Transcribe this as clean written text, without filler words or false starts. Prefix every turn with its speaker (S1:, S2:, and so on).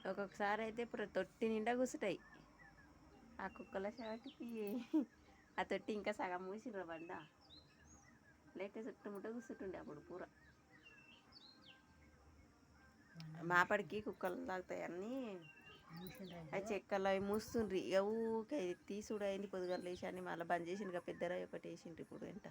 S1: ఒక్కొక్కసారి అయితే ఇప్పుడు తొట్టి నిండా కూసుంటాయి ఆ కుక్కల షాటికి. ఆ తొట్టి ఇంకా సగం మూసిర్రు బండ, లేక చుట్టుముట్ట కూర్చుంటుండే అప్పుడు పూర. మాపడికి కుక్కలు తాగుతాయని అవి చెక్కలు అవి మూస్తుండ్రి. ఇక ఊకే తీసుడు అయింది పొద్దుగాల లేచి అని మళ్ళీ బంద్ చేసిండ్రు. ఇక పెద్దరాయి ఒకటి వేసిండ్రు ఇప్పుడు వెంట.